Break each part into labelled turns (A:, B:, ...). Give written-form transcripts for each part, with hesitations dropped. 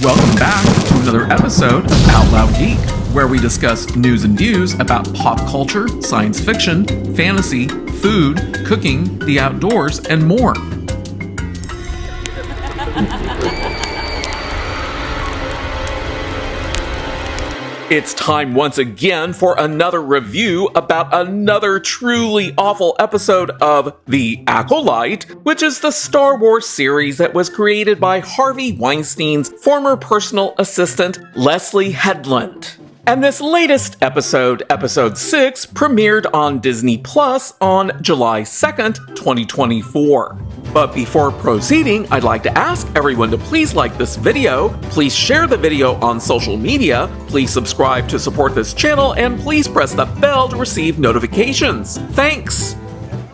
A: Welcome back to another episode of Out Loud Geek, where we discuss news and views about pop culture, science fiction, fantasy, food, cooking, the outdoors, and more. It's time once again for another review about another truly awful episode of The Acolyte, which is the Star Wars series that was created by Harvey Weinstein's former personal assistant, Leslye Headland. And this latest episode, Episode 6, premiered on Disney Plus on July 2nd, 2024. But before proceeding, I'd like to ask everyone to please like this video, please share the video on social media, please subscribe to support this channel, and please press the bell to receive notifications. Thanks!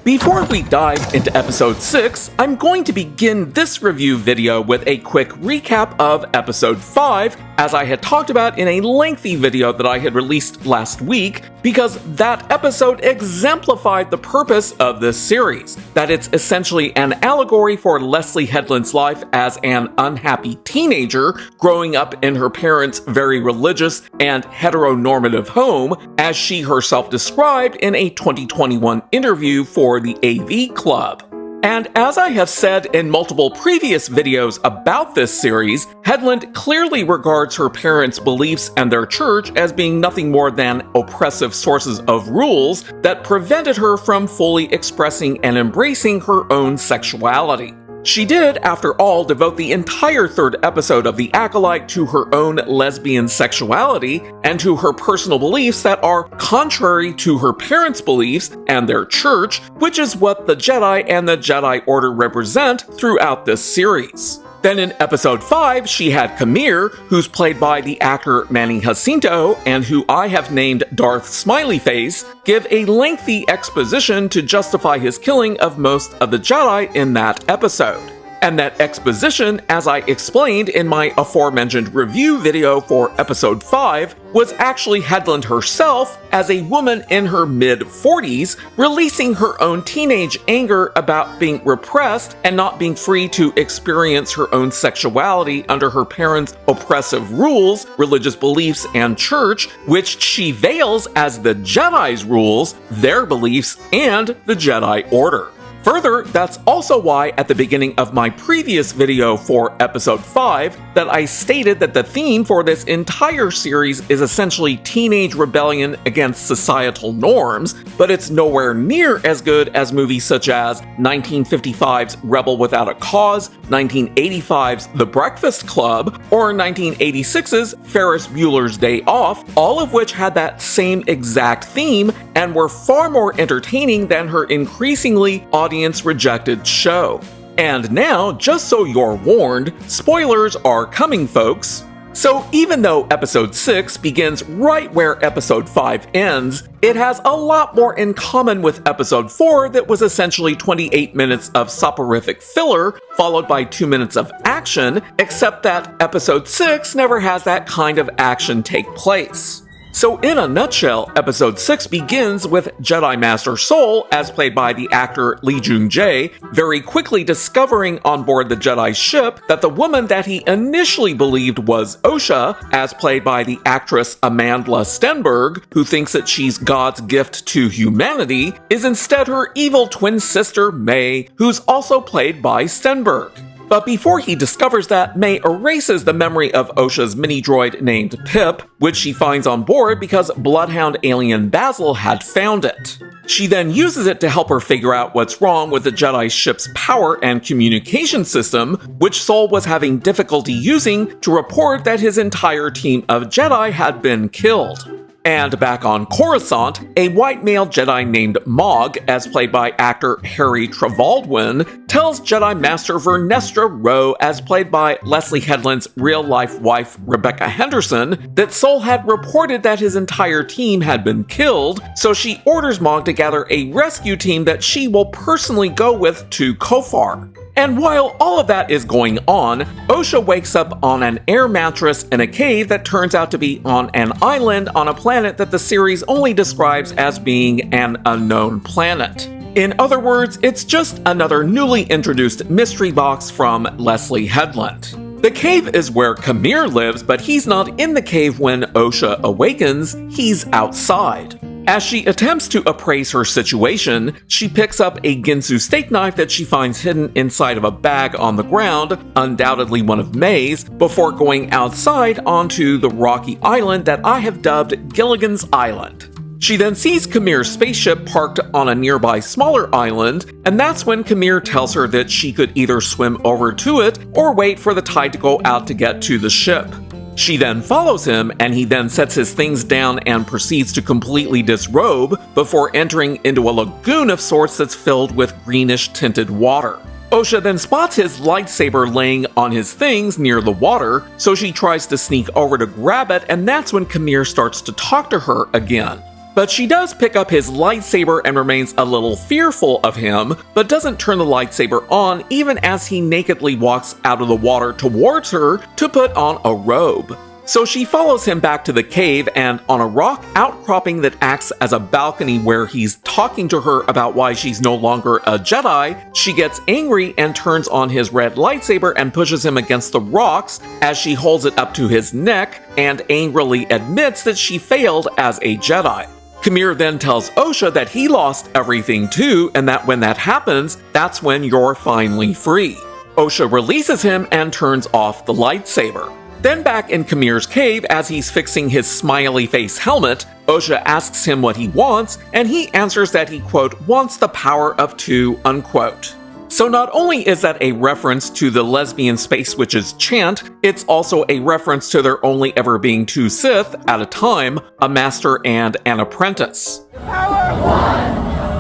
A: Before we dive into Episode 6, I'm going to begin this review video with a quick recap of Episode 5, as I had talked about in a lengthy video that I had released last week, because that episode exemplified the purpose of this series, that it's essentially an allegory for Leslye Headland's life as an unhappy teenager growing up in her parents' very religious and heteronormative home, as she herself described in a 2021 interview for the AV Club. And as I have said in multiple previous videos about this series, Headland clearly regards her parents' beliefs and their church as being nothing more than oppressive sources of rules that prevented her from fully expressing and embracing her own sexuality. She did, after all, devote the entire third episode of The Acolyte to her own lesbian sexuality and to her personal beliefs that are contrary to her parents' beliefs and their church, which is what the Jedi and the Jedi Order represent throughout this series. Then in Episode 5, she had Qimir, who's played by the actor Manny Jacinto, and who I have named Darth Smiley Face, give a lengthy exposition to justify his killing of most of the Jedi in that episode. And that exposition, as I explained in my aforementioned review video for Episode 5, was actually Headland herself, as a woman in her mid-40s, releasing her own teenage anger about being repressed and not being free to experience her own sexuality under her parents' oppressive rules, religious beliefs, and church, which she veils as the Jedi's rules, their beliefs, and the Jedi Order. Further, that's also why at the beginning of my previous video for Episode 5 that I stated that the theme for this entire series is essentially teenage rebellion against societal norms, but it's nowhere near as good as movies such as 1955's Rebel Without a Cause, 1985's The Breakfast Club, or 1986's Ferris Bueller's Day Off, all of which had that same exact theme and were far more entertaining than her increasingly audience-rejected show. And now, just so you're warned, spoilers are coming, folks. So even though Episode 6 begins right where Episode 5 ends, it has a lot more in common with Episode 4 that was essentially 28 minutes of soporific filler, followed by 2 minutes of action, except that Episode 6 never has that kind of action take place. So in a nutshell, Episode 6 begins with Jedi Master Soul, as played by the actor Jung-jae, very quickly discovering on board the Jedi ship that the woman that he initially believed was Osha, as played by the actress Amandla Stenberg, who thinks that she's God's gift to humanity, is instead her evil twin sister May, who's also played by Stenberg. But before he discovers that, May erases the memory of Osha's mini-droid named Pip, which she finds on board because Bloodhound alien Basil had found it. She then uses it to help her figure out what's wrong with the Jedi ship's power and communication system, which Soul was having difficulty using to report that his entire team of Jedi had been killed. And back on Coruscant, a white male Jedi named Mog, as played by actor Harry Trevaldwin, tells Jedi Master Vernestra Rowe, as played by Leslye Headland's real-life wife Rebecca Henderson, that Soul had reported that his entire team had been killed, so she orders Mog to gather a rescue team that she will personally go with to Kofar. And while all of that is going on, Osha wakes up on an air mattress in a cave that turns out to be on an island on a planet that the series only describes as being an unknown planet. In other words, it's just another newly introduced mystery box from Leslye Headland. The cave is where Qimir lives, but he's not in the cave when Osha awakens, he's outside. As she attempts to appraise her situation, she picks up a Ginsu steak knife that she finds hidden inside of a bag on the ground, undoubtedly one of May's, before going outside onto the rocky island that I have dubbed Gilligan's Island. She then sees Qimir's spaceship parked on a nearby smaller island, and that's when Qimir tells her that she could either swim over to it or wait for the tide to go out to get to the ship. She then follows him, and he then sets his things down and proceeds to completely disrobe before entering into a lagoon of sorts that's filled with greenish tinted water. Osha then spots his lightsaber laying on his things near the water, so she tries to sneak over to grab it, and that's when Qimir starts to talk to her again. But she does pick up his lightsaber and remains a little fearful of him, but doesn't turn the lightsaber on even as he nakedly walks out of the water towards her to put on a robe. So she follows him back to the cave, and on a rock outcropping that acts as a balcony where he's talking to her about why she's no longer a Jedi, she gets angry and turns on his red lightsaber and pushes him against the rocks as she holds it up to his neck and angrily admits that she failed as a Jedi. Qimir then tells Osha that he lost everything too, and that when that happens, that's when you're finally free. Osha releases him and turns off the lightsaber. Then back in Qimir's cave, as he's fixing his smiley face helmet, Osha asks him what he wants, and he answers that he, quote, wants the power of two, unquote. So not only is that a reference to the lesbian space witch's chant, it's also a reference to there only ever being two Sith at a time, a master and an apprentice.
B: The power of one,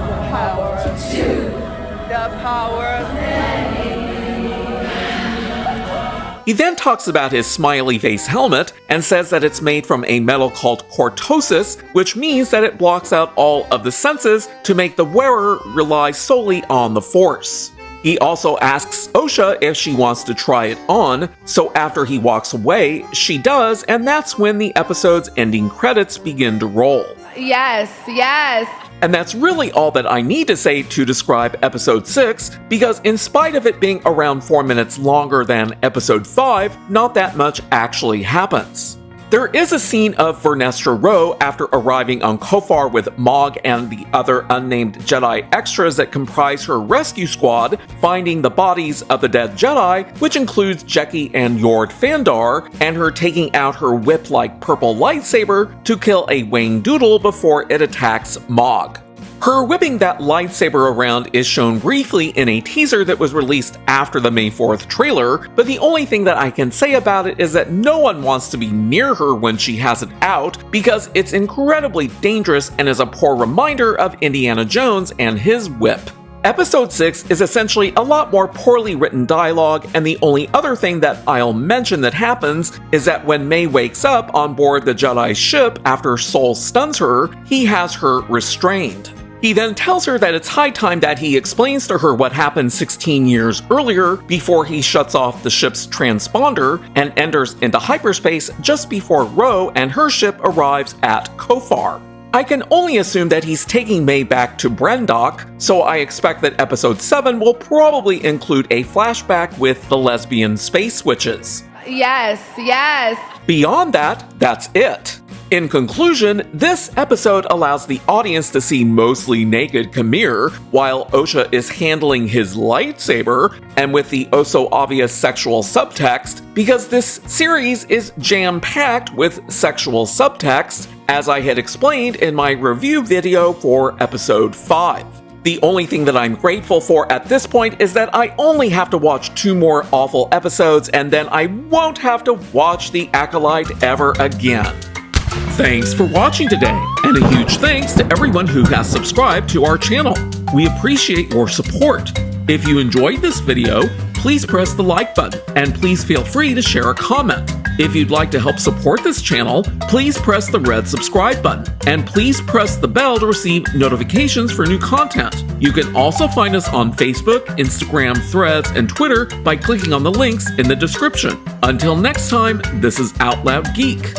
B: the power of two, the power of many.
A: He then talks about his smiley face helmet and says that it's made from a metal called cortosis, which means that it blocks out all of the senses to make the wearer rely solely on the Force. He also asks Osha if she wants to try it on, so after he walks away, she does, and that's when the episode's ending credits begin to roll.
C: Yes, yes.
A: And that's really all that I need to say to describe episode 6, because in spite of it being around 4 minutes longer than episode 5, not that much actually happens. There is a scene of Vernestra Rwoh after arriving on Kofar with Mog and the other unnamed Jedi extras that comprise her rescue squad, finding the bodies of the dead Jedi, which includes Jeki and Yord Fandar, and her taking out her whip-like purple lightsaber to kill a Wayne Doodle before it attacks Mog. Her whipping that lightsaber around is shown briefly in a teaser that was released after the May 4th trailer, but the only thing that I can say about it is that no one wants to be near her when she has it out, because it's incredibly dangerous and is a poor reminder of Indiana Jones and his whip. Episode 6 is essentially a lot more poorly written dialogue, and the only other thing that I'll mention that happens is that when May wakes up on board the Jedi ship after Sol stuns her, he has her restrained. He then tells her that it's high time that he explains to her what happened 16 years earlier before he shuts off the ship's transponder and enters into hyperspace just before Rwoh and her ship arrives at Kofar. I can only assume that he's taking May back to Brendok, so I expect that episode 7 will probably include a flashback with the lesbian space witches.
C: Yes, yes.
A: Beyond that, that's it. In conclusion, this episode allows the audience to see mostly naked Qimir, while Osha is handling his lightsaber, and with the oh-so-obvious sexual subtext, because this series is jam-packed with sexual subtext, as I had explained in my review video for episode 5. The only thing that I'm grateful for at this point is that I only have to watch 2 more awful episodes, and then I won't have to watch The Acolyte ever again. Thanks for watching today, and a huge thanks to everyone who has subscribed to our channel. We appreciate your support. If you enjoyed this video, please press the like button, and please feel free to share a comment. If you'd like to help support this channel, please press the red subscribe button, and please press the bell to receive notifications for new content. You can also find us on Facebook, Instagram, Threads, and Twitter by clicking on the links in the description. Until next time, this is Out Loud Geek.